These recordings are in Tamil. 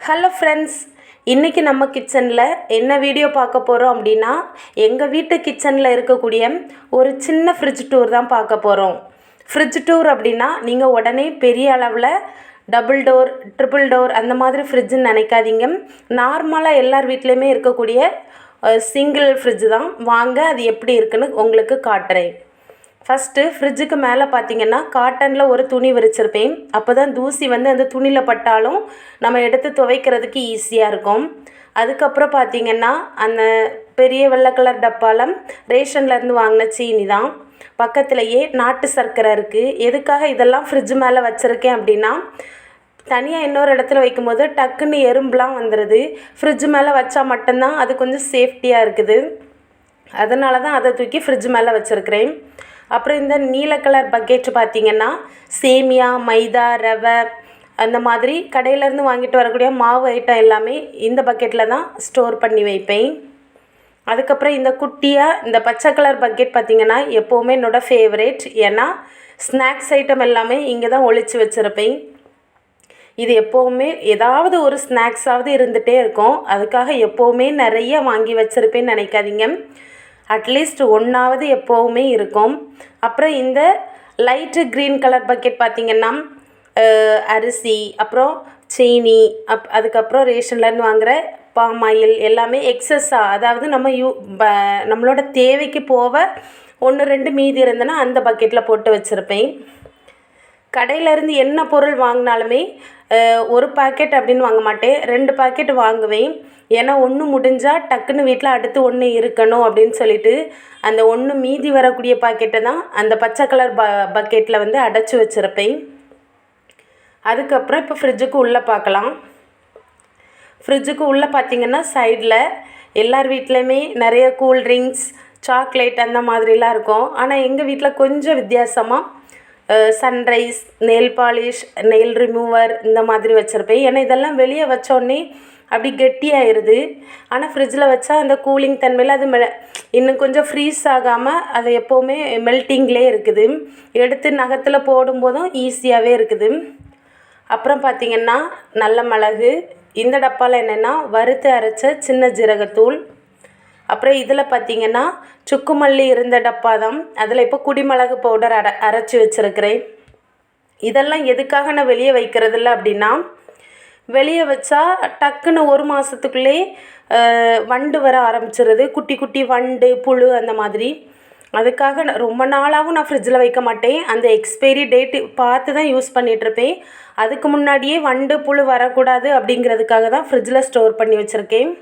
ஹலோ ஃப்ரெண்ட்ஸ், இன்றைக்கி நம்ம கிச்சனில் என்ன வீடியோ பார்க்க போகிறோம் அப்படின்னா, எங்கள் வீட்டு கிச்சனில் இருக்கக்கூடிய ஒரு சின்ன ஃப்ரிட்ஜ் டூர் தான் பார்க்க போகிறோம். ஃப்ரிட்ஜ் டூர் அப்படின்னா நீங்கள் உடனே பெரிய அளவில் டபுள் டோர், ட்ரிபிள் டோர் அந்த மாதிரி ஃப்ரிட்ஜுன்னு நினைக்காதீங்க. நார்மலாக எல்லார் வீட்லேயுமே இருக்கக்கூடிய சிங்கிள் ஃப்ரிட்ஜ் தான். வாங்க அது எப்படி இருக்குன்னு உங்களுக்கு காட்டுறேன். ஃபஸ்ட்டு ஃப்ரிட்ஜுக்கு மேலே பார்த்தீங்கன்னா காட்டனில் ஒரு துணி விரிச்சிருப்பேன். அப்போ தான் தூசி அந்த துணியில் பட்டாலும் நம்ம எடுத்து துவைக்கிறதுக்கு ஈஸியாக இருக்கும். அதுக்கப்புறம் பார்த்திங்கன்னா அந்த பெரிய வெள்ளை கலர் டப்பாவில் ரேஷன்லேருந்து வாங்கின சீனி தான். பக்கத்துலேயே நாட்டு சர்க்கரை இருக்குது. எதுக்காக இதெல்லாம் ஃப்ரிட்ஜ் மேலே வச்சுருக்கேன் அப்படின்னா, தனியாக இன்னொரு இடத்துல வைக்கும்போது டக்குன்னு எறும்புலாம் வந்துடுது. ஃப்ரிட்ஜ் மேலே வச்சா மட்டும்தான் அது கொஞ்சம் சேஃப்டியாக இருக்குது. அதனால தான் அதை தூக்கி ஃப்ரிட்ஜ் மேலே வச்சுருக்கிறேன். அப்புறம் இந்த நீல கலர் பக்கெட்டு பார்த்திங்கன்னா சேமியா, மைதா, ரவை அந்த மாதிரி கடையிலேருந்து வாங்கிட்டு வரக்கூடிய மாவு ஐட்டம் எல்லாமே இந்த பக்கெட்டில் தான் ஸ்டோர் பண்ணி வைப்பேன். அதுக்கப்புறம் இந்த குட்டியாக இந்த பச்சை கலர் பக்கெட் பார்த்திங்கன்னா எப்போவுமே என்னோடய ஃபேவரேட். ஏன்னா ஸ்நாக்ஸ் ஐட்டம் எல்லாமே இங்கே தான் ஒழிச்சு வச்சுருப்பேன். இது எப்போவுமே ஏதாவது ஒரு ஸ்நாக்ஸாவது இருந்துகிட்டே இருக்கும். அதுக்காக எப்போவுமே நிறைய வாங்கி வச்சுருப்பேன்னு நினைக்காதீங்க. அட்லீஸ்ட் ஒன்றாவது எப்போவுமே இருக்கும். அப்புறம் இந்த லைட்டு க்ரீன் கலர் பக்கெட் பார்த்திங்கன்னா அரிசி, அப்புறம் சீனி, அதுக்கப்புறம் ரேஷன்லேருந்து வாங்குகிற பாம் ஆயில் எல்லாமே எக்ஸஸ்ஸாக, அதாவது நம்மளோட தேவைக்கு போக 1-2 மீதி இருந்ததுன்னா அந்த பக்கெட்டில் போட்டு வச்சுருப்பேன். கடையிலேருந்து என்ன பொருள் வாங்கினாலுமே ஒரு பாக்கெட் அப்படின்னு வாங்க மாட்டேன், 2 பாக்கெட் வாங்குவேன். ஏன்னா ஒன்று முடிஞ்சால் டக்குன்னு வீட்டில் அடுத்து ஒன்று இருக்கணும் அப்படின்னு சொல்லிட்டு அந்த ஒன்று மீதி வரக்கூடிய பாக்கெட்டை தான் அந்த பச்சை கலர் பக்கெட்டில் அடைச்சி வச்சுருப்பேன். அதுக்கப்புறம் இப்போ ஃப்ரிட்ஜுக்கு உள்ளே பார்க்கலாம். ஃப்ரிட்ஜுக்கு உள்ளே பார்த்திங்கன்னா சைடில் எல்லார் வீட்லேயுமே நிறைய கூல்ட்ரிங்க்ஸ், சாக்லேட் அந்த மாதிரிலாம் இருக்கும். ஆனால் எங்கள் வீட்டில் கொஞ்சம் வித்தியாசமாக sunrise, nail polish, nail remover இந்த மாதிரி வச்சுருப்பேன். ஏன்னா இதெல்லாம் வெளியே வச்சோடனே அப்படி கெட்டியாயிருது. ஆனால் ஃப்ரிட்ஜில் வச்சா அந்த கூலிங் தன்மையில் அது இன்னும் கொஞ்சம் ஃப்ரீஸ் ஆகாமல் அது எப்போவுமே மெல்ட்டிங்லேயே இருக்குது. எடுத்து நகத்தில் போடும்போதும் ஈஸியாகவே இருக்குது. அப்புறம் பார்த்திங்கன்னா நல்ல மிளகு, இந்த டப்பாவில் என்னென்னா வறுத்து அரைச்ச சின்ன ஜீரகத்தூள். அப்புறம் இதில் பார்த்திங்கன்னா சுக்கு மல்லி இருந்த டப்பா தான். அதில் இப்போ குடிமிளகு பவுடர் அரைச்சி வச்சுருக்கிறேன். இதெல்லாம் எதுக்காக நான் வெளியே வைக்கிறதில்ல அப்படின்னா, வெளியே வச்சா டக்குன்னு 1 மாதத்துக்குள்ளே வண்டு வர ஆரம்பிச்சிருது. குட்டி குட்டி வண்டு, புழு அந்த மாதிரி. அதுக்காக ரொம்ப நாளாகவும் நான் ஃப்ரிட்ஜில் வைக்க மாட்டேன். அந்த எக்ஸ்பைரி டேட்டு பார்த்து தான் யூஸ் பண்ணிகிட்ருப்பேன். அதுக்கு முன்னாடியே வண்டு, புழு வரக்கூடாது அப்படிங்கிறதுக்காக தான் ஃப்ரிட்ஜில் ஸ்டோர் பண்ணி வச்சுருக்கேன்.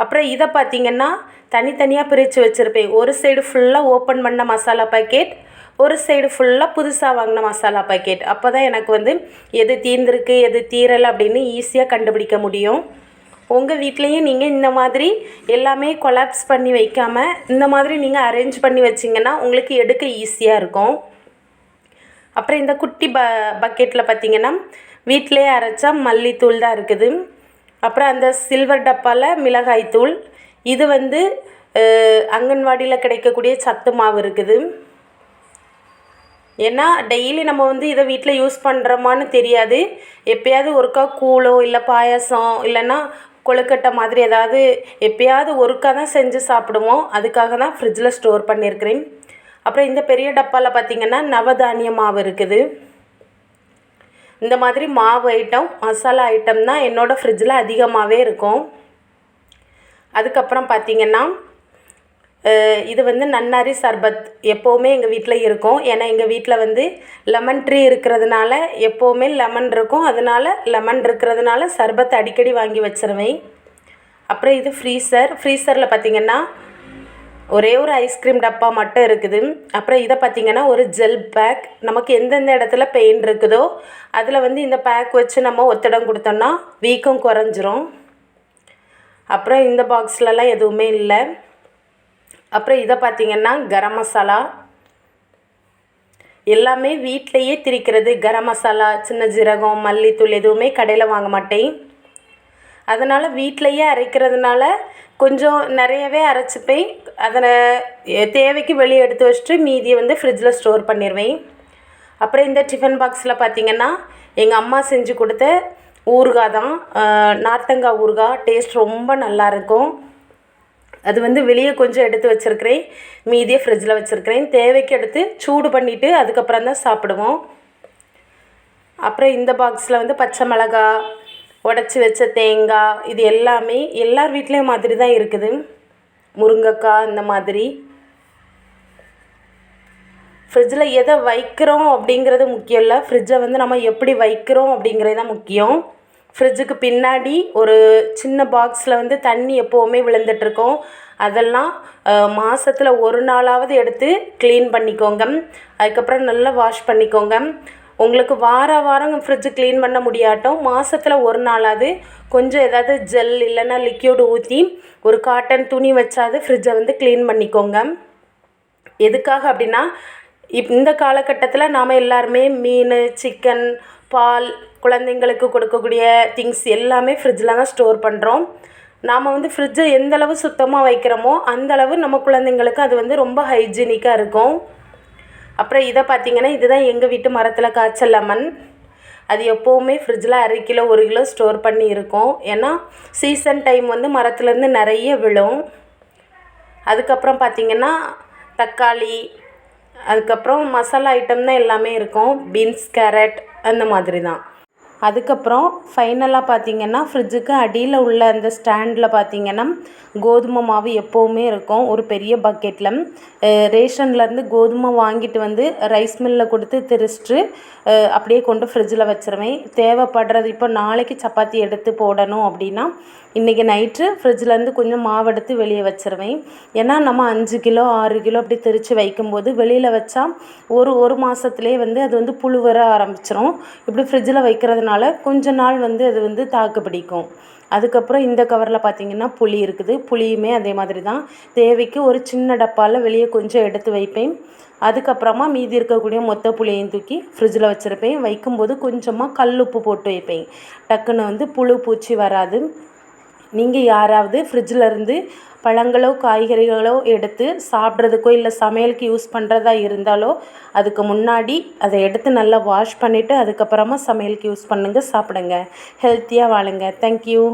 அப்புறம் இதை பார்த்திங்கன்னா தனித்தனியாக பிரித்து வச்சுருப்பேன். ஒரு சைடு ஃபுல்லாக ஓப்பன் பண்ண மசாலா பாக்கெட், ஒரு சைடு ஃபுல்லாக புதுசாக வாங்கின மசாலா பாக்கெட். அப்போ தான் எனக்கு எது தீர்ந்துருக்கு எது தீரலை அப்படின்னு ஈஸியாக கண்டுபிடிக்க முடியும். உங்கள் வீட்லேயும் நீங்கள் இந்த மாதிரி எல்லாமே கொலாப்ஸ் பண்ணி வைக்காமல் இந்த மாதிரி நீங்கள் அரேஞ்ச் பண்ணி வச்சிங்கன்னா உங்களுக்கு எடுக்க ஈஸியாக இருக்கும். அப்புறம் இந்த குட்டி பக்கெட்டில் பார்த்திங்கன்னா வீட்டிலே அரைச்சா மல்லித்தூள் தான் இருக்குது. அப்புறம் அந்த சில்வர் டப்பாவில் மிளகாய்த்தூள். இது அங்கன்வாடியில் கிடைக்கக்கூடிய சத்து மாவு இருக்குது. ஏன்னா டெய்லி நம்ம இதை வீட்டில் யூஸ் பண்ணுறோமான்னு தெரியாது. எப்போயாவது ஒருக்கா கூழோ இல்லை பாயாசம் இல்லைன்னா கொழுக்கட்டை மாதிரி ஏதாவது எப்போயாவது ஒருக்கா தான் செஞ்சு சாப்பிடுவோம். அதுக்காக தான் ஃப்ரிட்ஜில் ஸ்டோர் பண்ணியிருக்கிறேன். அப்புறம் இந்த பெரிய டப்பாவில் பார்த்திங்கன்னா நவதானிய மாவு இருக்குது. இந்த மாதிரி மாவு ஐட்டம், மசாலா ஐட்டம் தான் என்னோடய ஃப்ரிட்ஜில் அதிகமாகவே இருக்கும். அதுக்கப்புறம் பார்த்திங்கன்னா இது நன்னாரி சர்பத் எப்போவுமே எங்கள் வீட்டில் இருக்கும். ஏன்னா எங்கள் வீட்டில் லெமன் ட்ரீ இருக்கிறதுனால எப்போவுமே லெமன் இருக்கும். அதனால் லெமன் இருக்கிறதுனால சர்பத் அடிக்கடி வாங்கி வச்சுருவேன். அப்புறம் இது ஃப்ரீசரில் பார்த்திங்கன்னா ஒரே ஒரு ஐஸ்கிரீம் டப்பா மட்டும் இருக்குது. அப்புறம் இதை பார்த்திங்கன்னா ஒரு ஜெல் பேக். நமக்கு எந்தெந்த இடத்துல பெயின் இருக்குதோ அதில் இந்த பேக் வச்சு நம்ம ஒத்தடம் கொடுத்தோம்னா வீக்கம் குறைஞ்சிரும். அப்புறம் இந்த பாக்ஸ்லலாம் எதுவுமே இல்லை. அப்புறம் இதை பார்த்திங்கன்னா கரம் மசாலா. எல்லாமே வீட்டிலையே திரிக்கிறது. கரம் மசாலா, சின்ன ஜீரகம், மல்லித்தூள் எதுவுமே கடையில் வாங்க மாட்டேன். அதனால் வீட்டிலையே அரைக்கிறதுனால கொஞ்சம் நிறையவே அரைச்சிப்பேன். அதை தேவைக்கு வெளியே எடுத்து வச்சுட்டு மீதியை ஃப்ரிட்ஜில் ஸ்டோர் பண்ணிடுவேன். அப்புறம் இந்த டிஃபன் பாக்ஸில் பார்த்திங்கன்னா எங்கள் அம்மா செஞ்சு கொடுத்த ஊறுகாய் தான். நார்த்தங்காய் ஊறுகாய் டேஸ்ட் ரொம்ப நல்லாயிருக்கும். அது வந்து வெளியே கொஞ்சம் எடுத்து வச்சுருக்கிறேன், மீதியை ஃப்ரிட்ஜில் வச்சுருக்கிறேன். தேவைக்கு எடுத்து சூடு பண்ணிவிட்டு அதுக்கப்புறம் தான் சாப்பிடுவோம். அப்புறம் இந்த பாக்ஸில் வந்து பச்சை மிளகா, உடச்சி வச்ச தேங்காய், இது எல்லாமே எல்லார் வீட்லேயும் மாதிரி தான் இருக்குது. முருங்கைக்காய் இந்த மாதிரி. ஃப்ரிட்ஜில் எதை வைக்கிறோம் அப்படிங்கிறது முக்கியம் இல்லை, ஃப்ரிட்ஜை வந்து நம்ம எப்படி வைக்கிறோம் அப்படிங்கிறது தான் முக்கியம். ஃப்ரிட்ஜுக்கு பின்னாடி ஒரு சின்ன பாக்ஸில் வந்து தண்ணி எப்போவுமே விழுந்துட்டுருக்கோம். அதெல்லாம் மாதத்தில் ஒரு நாளாவது எடுத்து க்ளீன் பண்ணிக்கோங்க. அதுக்கப்புறம் நல்லா வாஷ் பண்ணிக்கோங்க. உங்களுக்கு வாரம் ஃப்ரிட்ஜு க்ளீன் பண்ண முடியாட்டும் மாதத்தில் ஒரு நாளாவது கொஞ்சம் ஏதாவது ஜெல் இல்லைன்னா லிக்யூடு ஊற்றி ஒரு காட்டன் துணி வச்சாது ஃப்ரிட்ஜை வந்து க்ளீன் பண்ணிக்கோங்க. எதுக்காக அப்படின்னா இந்த காலகட்டத்தில் நாம் எல்லாருமே மீன், சிக்கன், பால், குழந்தைங்களுக்கு கொடுக்கக்கூடிய திங்ஸ் எல்லாமே ஃப்ரிட்ஜில் தான் ஸ்டோர் பண்ணுறோம். நாம் வந்து ஃப்ரிட்ஜை எந்தளவு சுத்தமாக வைக்கிறோமோ அந்தளவு நம்ம குழந்தைங்களுக்கு அது வந்து ரொம்ப ஹைஜீனிக்காக இருக்கும். அப்புறம் இதை பார்த்திங்கன்னா இதுதான் எங்கள் வீட்டு மரத்தில் காய்ச்ச லெமன். அது எப்போவுமே ஃப்ரிட்ஜில் 1/2 கிலோ 1 கிலோ ஸ்டோர் பண்ணி இருக்கும். ஏன்னா சீசன் டைம் வந்து மரத்துலேருந்து நிறைய விழும். அதுக்கப்புறம் பார்த்திங்கன்னா தக்காளி, அதுக்கப்புறம் மசாலா ஐட்டம் தான் எல்லாமே இருக்கும். பீன்ஸ், கேரட் அந்த மாதிரி தான். அதுக்கப்புறம் ஃபைனலாக பார்த்திங்கன்னா ஃப்ரிட்ஜுக்கு அடியில் உள்ள அந்த ஸ்டாண்டில் பார்த்திங்கன்னா கோதுமை மாவு எப்போவுமே இருக்கும். ஒரு பெரிய பக்கெட்டில் ரேஷன்லேருந்து கோதுமை வாங்கிட்டு வந்து ரைஸ் மில்லில் கொடுத்து திரிச்சிட்டு அப்படியே கொண்டு ஃப்ரிட்ஜில் வச்சுருவேன். தேவைப்படுறது இப்போ நாளைக்கு சப்பாத்தி எடுத்து போடணும் அப்படின்னா இன்றைக்கி நைட்டு ஃப்ரிட்ஜிலேருந்து கொஞ்சம் மாவு எடுத்து வெளியே வச்சுருவேன். ஏன்னா நம்ம 5 கிலோ 6 கிலோ அப்படி திரித்து வைக்கும்போது வெளியில் வச்சா ஒரு மாதத்துலேயே வந்து அது வந்து புழு வர ஆரம்பிச்சிடும். இப்படி ஃப்ரிட்ஜில் வைக்கிறதுனால கொஞ்ச நாள் வந்து அது வந்து தாக்கு பிடிக்கும். அதுக்கப்புறம் இந்த கவரில் பார்த்திங்கன்னா புளி இருக்குது. புளியுமே அதே மாதிரி தான். தேவைக்கு ஒரு சின்ன டப்பாவில் வெளியே கொஞ்சம் எடுத்து வைப்பேன். அதுக்கப்புறமா மீதி இருக்கக்கூடிய மொத்த புளியையும் தூக்கி ஃப்ரிட்ஜில் வச்சுருப்பேன். வைக்கும்போது கொஞ்சமாக கல் உப்பு போட்டு வைப்பேன். டக்குன்னு வந்து புழு பூச்சி வராது. நீங்கள் யாராவது ஃப்ரிட்ஜில் இருந்து பழங்களோ காய்கறிகளோ எடுத்து சாப்பிட்றதுக்கோ இல்லை சமையலுக்கு யூஸ் பண்ணுறதா இருந்தாலோ அதுக்கு முன்னாடி அதை எடுத்து நல்லா வாஷ் பண்ணிவிட்டு அதுக்கப்புறமா சமையலுக்கு யூஸ் பண்ணுங்கள், சாப்பிடுங்க, ஹெல்த்தியாக வாழுங்க. தேங்க்யூ.